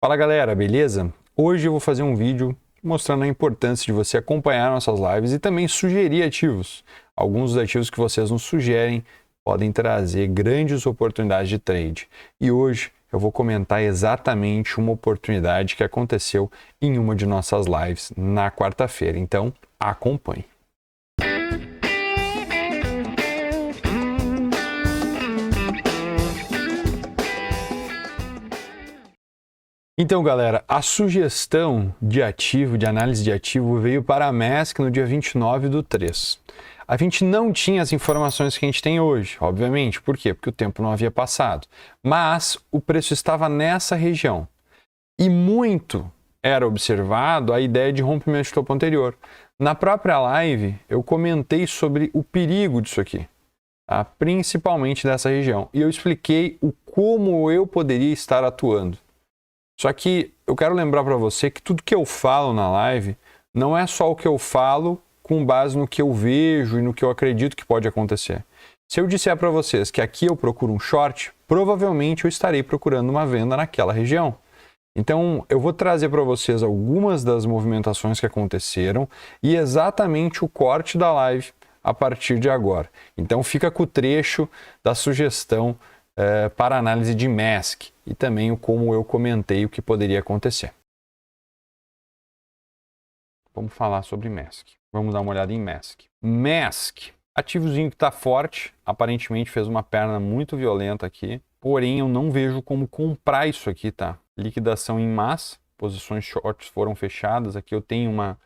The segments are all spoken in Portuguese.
Fala galera, beleza? Hoje eu vou fazer um vídeo mostrando a importância de você acompanhar nossas lives e também sugerir ativos. Alguns dos ativos que vocês nos sugerem podem trazer grandes oportunidades de trade. E hoje eu vou comentar exatamente uma oportunidade que aconteceu em uma de nossas lives na quarta-feira. Então, acompanhe. Então, galera, a sugestão de ativo, de análise de ativo, veio para a MESC no dia 29/3. A gente não tinha as informações que a gente tem hoje, obviamente. Por quê? Porque o tempo não havia passado. Mas o preço estava nessa região. E muito era observado a ideia de rompimento de topo anterior. Na própria live, eu comentei sobre o perigo disso aqui, tá? Principalmente dessa região. E eu expliquei o como eu poderia estar atuando. Só que eu quero lembrar para você que tudo que eu falo na live não é só o que eu falo com base no que eu vejo e no que eu acredito que pode acontecer. Se eu disser para vocês que aqui eu procuro um short, provavelmente eu estarei procurando uma venda naquela região. Então, eu vou trazer para vocês algumas das movimentações que aconteceram e exatamente o corte da live a partir de agora. Então, fica com o trecho da sugestão para análise de MESC e também o como eu comentei o que poderia acontecer. Vamos falar sobre MESC. Vamos dar uma olhada em MESC. MESC, ativozinho que está forte, aparentemente fez uma perna muito violenta aqui, porém eu não vejo como comprar isso aqui, tá? Liquidação em massa, posições shorts foram fechadas, aqui eu tenho uma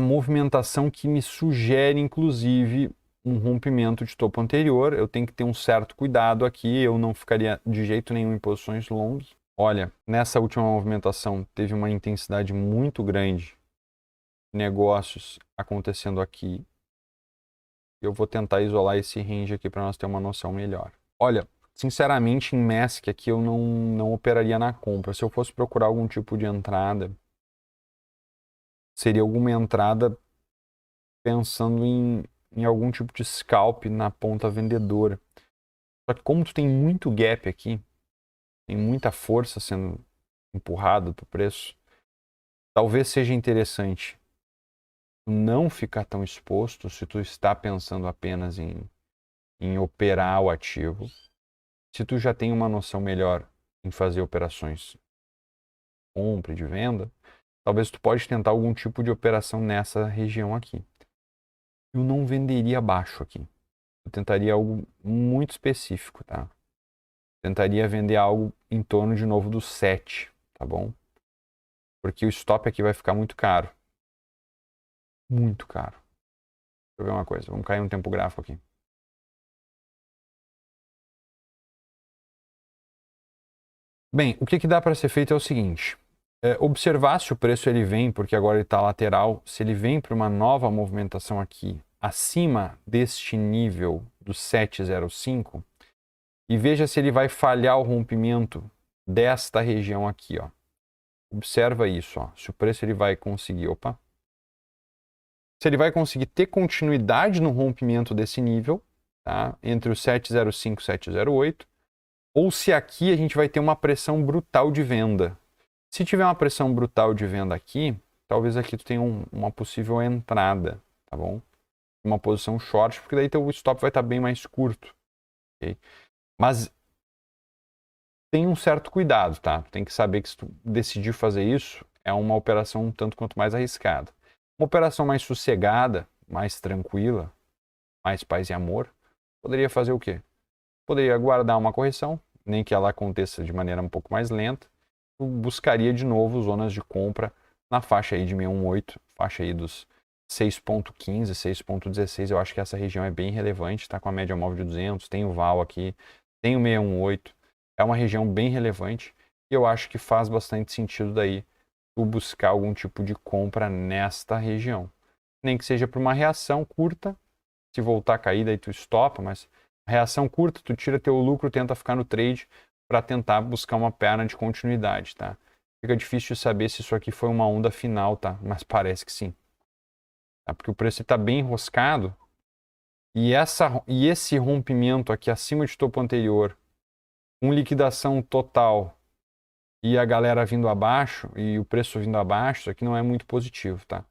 movimentação que me sugere, inclusive, um rompimento de topo anterior. Eu tenho que ter um certo cuidado aqui, eu não ficaria de jeito nenhum em posições long. Olha, nessa última movimentação teve uma intensidade muito grande de negócios acontecendo aqui. Eu vou tentar isolar esse range aqui para nós ter uma noção melhor. Olha, sinceramente, em MESC aqui eu não operaria na compra. Se eu fosse procurar algum tipo de entrada, seria alguma entrada pensando em algum tipo de scalp na ponta vendedora. Só que como tu tem muito gap aqui, tem muita força sendo empurrada para o preço, talvez seja interessante não ficar tão exposto se tu está pensando apenas em operar o ativo. Se tu já tem uma noção melhor em fazer operações de compra e de venda, talvez tu pode tentar algum tipo de operação nessa região aqui. Eu não venderia abaixo aqui. Eu tentaria algo muito específico, tá? Tentaria vender algo em torno de novo do 7, tá bom? Porque o stop aqui vai ficar muito caro. Muito caro. Deixa eu ver uma coisa. Vamos cair no tempo gráfico aqui. Bem, o que dá para ser feito é o seguinte. Observar se o preço ele vem, porque agora ele está lateral, se ele vem para uma nova movimentação aqui, acima deste nível do 705, e veja se ele vai falhar o rompimento desta região aqui, ó. Observa isso, ó. Se o preço ele vai conseguir, se ele vai conseguir ter continuidade no rompimento desse nível, tá? Entre o 705 e 708, ou se aqui a gente vai ter uma pressão brutal de venda. Se tiver uma pressão brutal de venda aqui, talvez aqui tu tenha uma possível entrada, tá bom? Uma posição short, porque daí teu stop vai estar bem mais curto, ok? Mas tem um certo cuidado, tá? Tu tem que saber que se tu decidir fazer isso, é uma operação um tanto quanto mais arriscada. Uma operação mais sossegada, mais tranquila, mais paz e amor, poderia fazer o quê? Poderia aguardar uma correção, nem que ela aconteça de maneira um pouco mais lenta. Tu buscaria de novo zonas de compra na faixa aí de 618, faixa aí dos 6.15, 6.16. Eu acho que essa região é bem relevante, tá com a média móvel de 200, tem o VAL aqui, tem o 618. É uma região bem relevante e eu acho que faz bastante sentido daí tu buscar algum tipo de compra nesta região. Nem que seja por uma reação curta, se voltar a cair daí tu estopa, mas reação curta, tu tira teu lucro, tenta ficar no trade para tentar buscar uma perna de continuidade, tá? Fica difícil de saber se isso aqui foi uma onda final, tá? Mas parece que sim. Tá? Porque o preço está bem enroscado e esse rompimento aqui acima de topo anterior com liquidação total e a galera vindo abaixo e o preço vindo abaixo, isso aqui não é muito positivo, tá?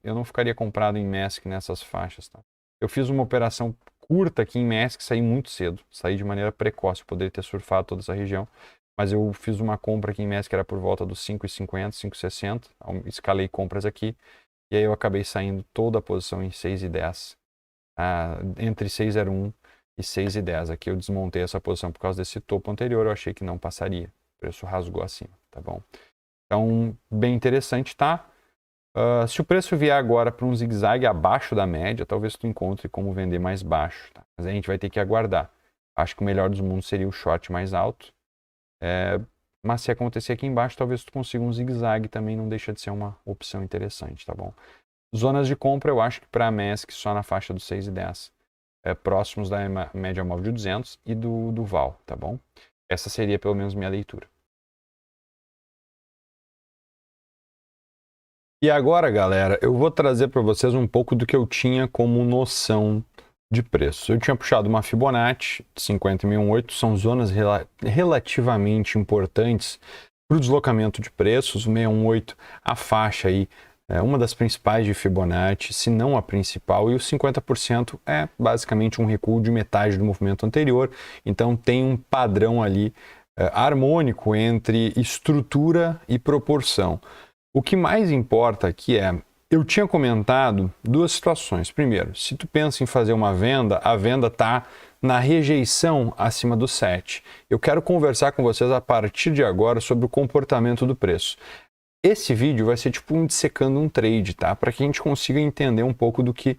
Eu não ficaria comprado em MESC nessas faixas, tá? Eu fiz uma operação curta aqui em MESC, saí muito cedo, saí de maneira precoce, poderia ter surfado toda essa região, mas eu fiz uma compra aqui em MESC que era por volta dos 5,50, 5,60, escalei compras aqui, e aí eu acabei saindo toda a posição em 6,10, entre 6,01 e 6,10. Aqui eu desmontei essa posição por causa desse topo anterior, eu achei que não passaria, o preço rasgou acima, tá bom? Então, bem interessante, tá? Se o preço vier agora para um zigue-zague abaixo da média, talvez tu encontre como vender mais baixo, tá? Mas a gente vai ter que aguardar. Acho que o melhor dos mundos seria o short mais alto. Mas se acontecer aqui embaixo, talvez tu consiga um zigue-zague também, não deixa de ser uma opção interessante, tá bom? Zonas de compra, eu acho que para a MESC só na faixa dos 6,10, próximos da média móvel de 200 e do VAL, tá bom? Essa seria pelo menos minha leitura. E agora, galera, eu vou trazer para vocês um pouco do que eu tinha como noção de preço. Eu tinha puxado uma Fibonacci 50.008, são zonas relativamente importantes para o deslocamento de preços. O 618, a faixa aí, é uma das principais de Fibonacci, se não a principal, e o 50% é basicamente um recuo de metade do movimento anterior, então tem um padrão ali harmônico entre estrutura e proporção. O que mais importa aqui eu tinha comentado duas situações. Primeiro, se tu pensa em fazer uma venda, a venda está na rejeição acima do 7. Eu quero conversar com vocês a partir de agora sobre o comportamento do preço. Esse vídeo vai ser tipo um dissecando um trade, tá? Para que a gente consiga entender um pouco do que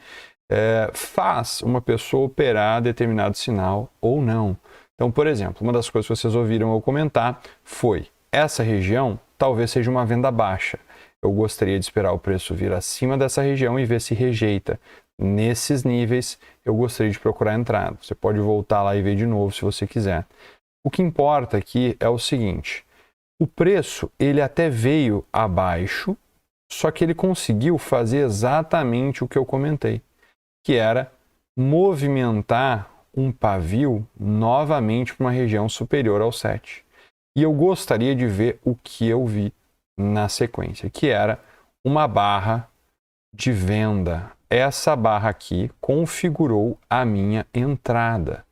faz uma pessoa operar determinado sinal ou não. Então, por exemplo, uma das coisas que vocês ouviram eu comentar foi: essa região talvez seja uma venda baixa. Eu gostaria de esperar o preço vir acima dessa região e ver se rejeita. Nesses níveis, eu gostaria de procurar entrada. Você pode voltar lá e ver de novo se você quiser. O que importa aqui é o seguinte: o preço ele até veio abaixo, só que ele conseguiu fazer exatamente o que eu comentei, que era movimentar um pavio novamente para uma região superior ao 7. E eu gostaria de ver o que eu vi na sequência, que era uma barra de venda. Essa barra aqui configurou a minha entrada.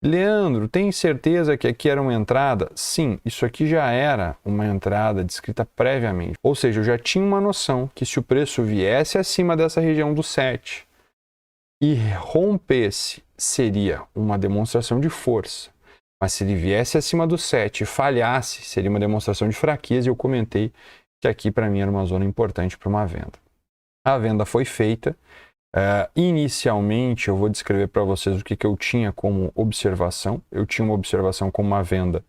Leandro, tem certeza que aqui era uma entrada? Sim, isso aqui já era uma entrada descrita previamente. Ou seja, eu já tinha uma noção que se o preço viesse acima dessa região do 7 e rompesse, seria uma demonstração de força. Mas se ele viesse acima do 7 e falhasse, seria uma demonstração de fraqueza, e eu comentei que aqui para mim era uma zona importante para uma venda. A venda foi feita. Inicialmente, eu vou descrever para vocês o que eu tinha como observação. Eu tinha uma observação como uma venda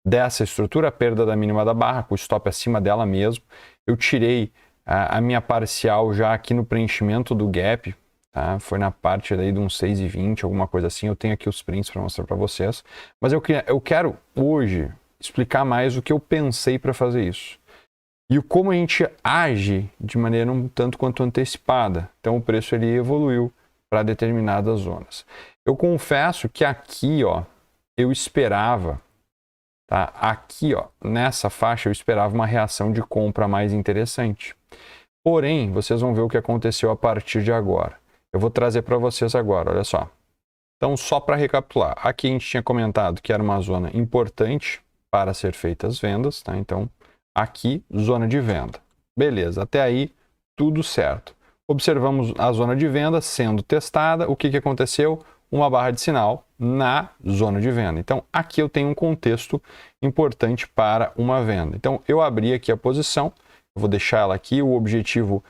dessa estrutura, a perda da mínima da barra, com o stop acima dela mesmo. Eu tirei a minha parcial já aqui no preenchimento do gap. Tá? Foi na parte daí de uns 6,20, alguma coisa assim. Eu tenho aqui os prints para mostrar para vocês. Mas eu quero hoje explicar mais o que eu pensei para fazer isso. E como a gente age de maneira um tanto quanto antecipada. Então o preço ele evoluiu para determinadas zonas. Eu confesso que aqui, ó, eu esperava, tá? Aqui, ó, nessa faixa eu esperava uma reação de compra mais interessante. Porém, vocês vão ver o que aconteceu a partir de agora. Eu vou trazer para vocês agora, olha só. Então, só para recapitular, aqui a gente tinha comentado que era uma zona importante para ser feitas vendas, tá? Então, aqui, zona de venda. Beleza, até aí, tudo certo. Observamos a zona de venda sendo testada. O que aconteceu? Uma barra de sinal na zona de venda. Então, aqui eu tenho um contexto importante para uma venda. Então, eu abri aqui a posição, eu vou deixar ela aqui, o objetivo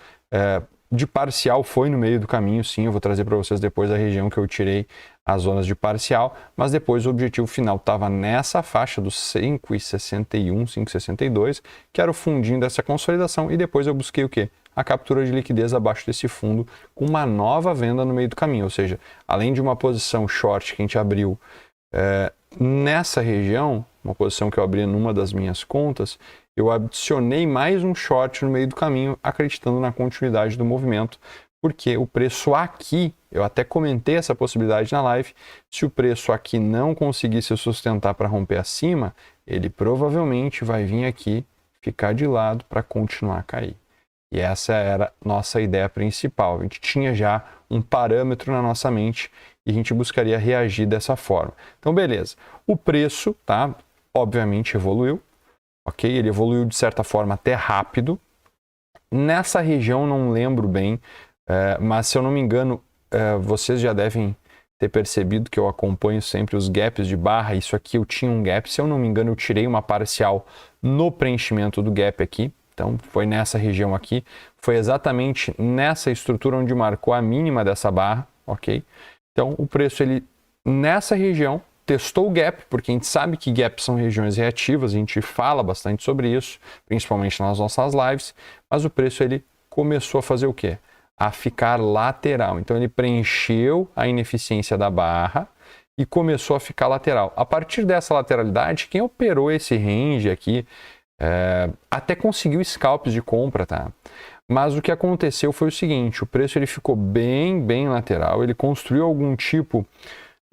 de parcial foi no meio do caminho, sim, eu vou trazer para vocês depois a região que eu tirei as zonas de parcial, mas depois o objetivo final estava nessa faixa dos 5,61, 5,62, que era o fundinho dessa consolidação, e depois eu busquei o quê? A captura de liquidez abaixo desse fundo com uma nova venda no meio do caminho, ou seja, além de uma posição short que a gente abriu nessa região, uma posição que eu abri numa das minhas contas, eu adicionei mais um short no meio do caminho, acreditando na continuidade do movimento, porque o preço aqui, eu até comentei essa possibilidade na live, se o preço aqui não conseguir se sustentar para romper acima, ele provavelmente vai vir aqui, ficar de lado para continuar a cair. E essa era a nossa ideia principal. A gente tinha já um parâmetro na nossa mente e a gente buscaria reagir dessa forma. Então, beleza. O preço, tá? Obviamente evoluiu, ok? Ele evoluiu de certa forma até rápido. Nessa região, não lembro bem, mas se eu não me engano, vocês já devem ter percebido que eu acompanho sempre os gaps de barra. Isso aqui eu tinha um gap, se eu não me engano, eu tirei uma parcial no preenchimento do gap aqui. Então, foi nessa região aqui, foi exatamente nessa estrutura onde marcou a mínima dessa barra, ok? Então, o preço, ele, nessa região, testou o gap, porque a gente sabe que gaps são regiões reativas, a gente fala bastante sobre isso, principalmente nas nossas lives, mas o preço, ele começou a fazer o quê? A ficar lateral. Então, ele preencheu a ineficiência da barra e começou a ficar lateral. A partir dessa lateralidade, quem operou esse range aqui, até conseguiu scalps de compra, tá? Mas o que aconteceu foi o seguinte, o preço ele ficou bem lateral, ele construiu algum tipo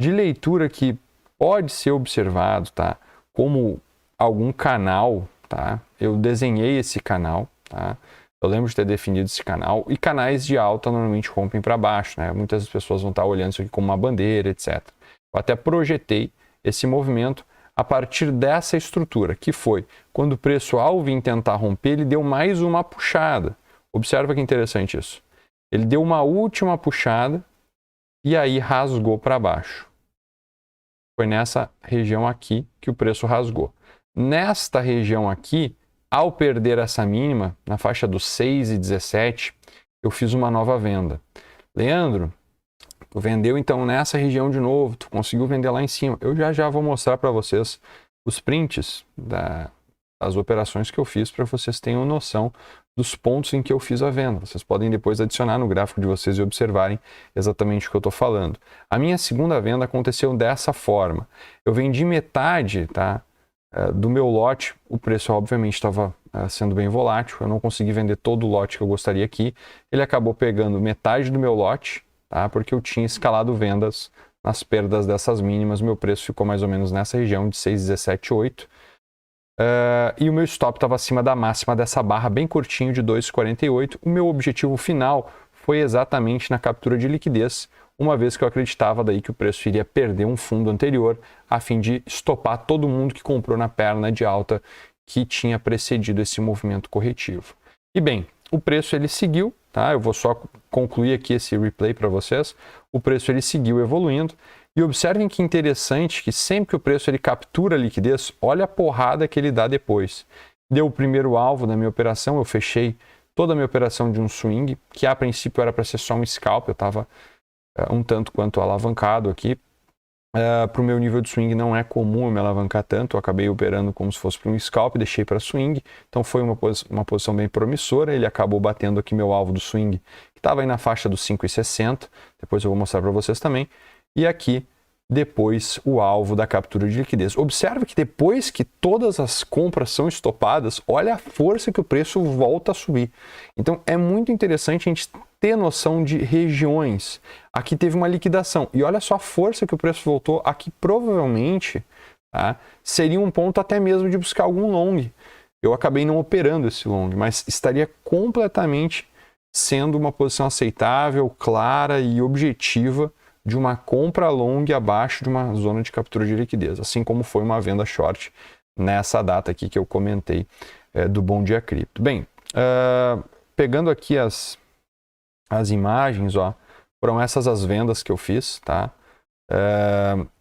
de leitura que pode ser observado, tá? Como algum canal, tá? Eu desenhei esse canal, tá? Eu lembro de ter definido esse canal, e canais de alta normalmente rompem para baixo, né? Muitas pessoas vão estar olhando isso aqui como uma bandeira, etc. Eu até projetei esse movimento a partir dessa estrutura, que foi, quando o preço ao vir tentar romper, ele deu mais uma puxada. Observa que interessante isso. Ele deu uma última puxada e aí rasgou para baixo. Foi nessa região aqui que o preço rasgou. Nesta região aqui, ao perder essa mínima, na faixa dos 6,17, eu fiz uma nova venda. Leandro, tu vendeu então nessa região de novo, tu conseguiu vender lá em cima. Eu já vou mostrar para vocês os prints das operações que eu fiz para vocês tenham noção dos pontos em que eu fiz a venda. Vocês podem depois adicionar no gráfico de vocês e observarem exatamente o que eu estou falando. A minha segunda venda aconteceu dessa forma. Eu vendi metade, tá, do meu lote. O preço obviamente estava sendo bem volátil. Eu não consegui vender todo o lote que eu gostaria aqui. Ele acabou pegando metade do meu lote, tá? Porque eu tinha escalado vendas nas perdas dessas mínimas. Meu preço ficou mais ou menos nessa região de 6,17,8. E o meu stop estava acima da máxima dessa barra, bem curtinho, de 2,48. O meu objetivo final foi exatamente na captura de liquidez, uma vez que eu acreditava daí que o preço iria perder um fundo anterior, a fim de estopar todo mundo que comprou na perna de alta que tinha precedido esse movimento corretivo. E bem, o preço ele seguiu, tá? Eu vou só concluir aqui esse replay para vocês. O preço ele seguiu evoluindo. E observem que interessante que sempre que o preço ele captura a liquidez, olha a porrada que ele dá depois. Deu o primeiro alvo da minha operação, eu fechei toda a minha operação de um swing, que a princípio era para ser só um scalp, eu estava um tanto quanto alavancado aqui. Para o meu nível de swing não é comum eu me alavancar tanto, eu acabei operando como se fosse para um scalp, deixei para swing, então foi uma posição bem promissora. Ele acabou batendo aqui meu alvo do swing, que estava aí na faixa dos 5,60, depois eu vou mostrar para vocês também. E aqui, depois, o alvo da captura de liquidez. Observe que depois que todas as compras são estopadas, olha a força que o preço volta a subir. Então, é muito interessante a gente ter noção de regiões. Aqui teve uma liquidação. E olha só a força que o preço voltou. Aqui, provavelmente, tá, seria um ponto até mesmo de buscar algum long. Eu acabei não operando esse long, mas estaria completamente sendo uma posição aceitável, clara e objetiva de uma compra long abaixo de uma zona de captura de liquidez, assim como foi uma venda short nessa data aqui que eu comentei do Bom Dia Cripto. Bem, pegando aqui as imagens, ó, foram essas as vendas que eu fiz, tá?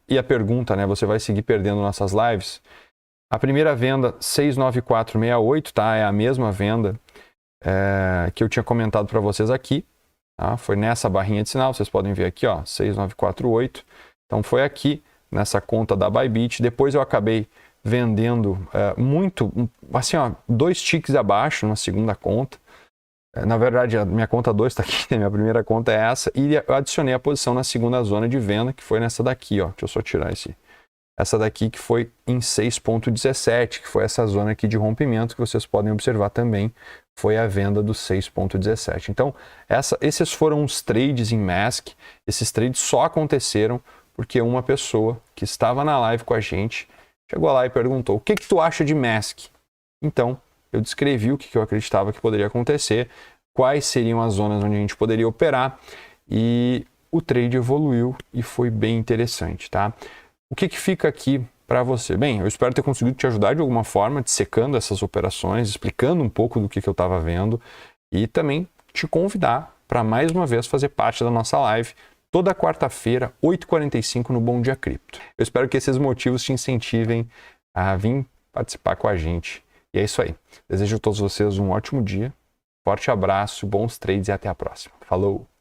E a pergunta, né, você vai seguir perdendo nossas lives? A primeira venda, 69468, tá? É a mesma venda que eu tinha comentado para vocês aqui. Tá? Foi nessa barrinha de sinal, vocês podem ver aqui, ó, 6948. Então foi aqui, nessa conta da Bybit. Depois eu acabei vendendo assim, ó, 2 ticks abaixo na segunda conta. Na verdade, a minha conta 2 está aqui, né? Minha primeira conta é essa. E eu adicionei a posição na segunda zona de venda, que foi nessa daqui, ó. Deixa eu só tirar esse essa daqui que foi em 6,17, que foi essa zona aqui de rompimento que vocês podem observar também, foi a venda do 6,17. Então, esses foram os trades em Mask. Esses trades só aconteceram porque uma pessoa que estava na live com a gente chegou lá e perguntou: o que tu acha de Mask? Então, eu descrevi o que eu acreditava que poderia acontecer, quais seriam as zonas onde a gente poderia operar, e o trade evoluiu e foi bem interessante, tá? O que fica aqui para você? Bem, eu espero ter conseguido te ajudar de alguma forma, dissecando essas operações, explicando um pouco do que eu estava vendo e também te convidar para mais uma vez fazer parte da nossa live toda quarta-feira, 8h45 no Bom Dia Cripto. Eu espero que esses motivos te incentivem a vir participar com a gente. E é isso aí. Desejo a todos vocês um ótimo dia, forte abraço, bons trades e até a próxima. Falou!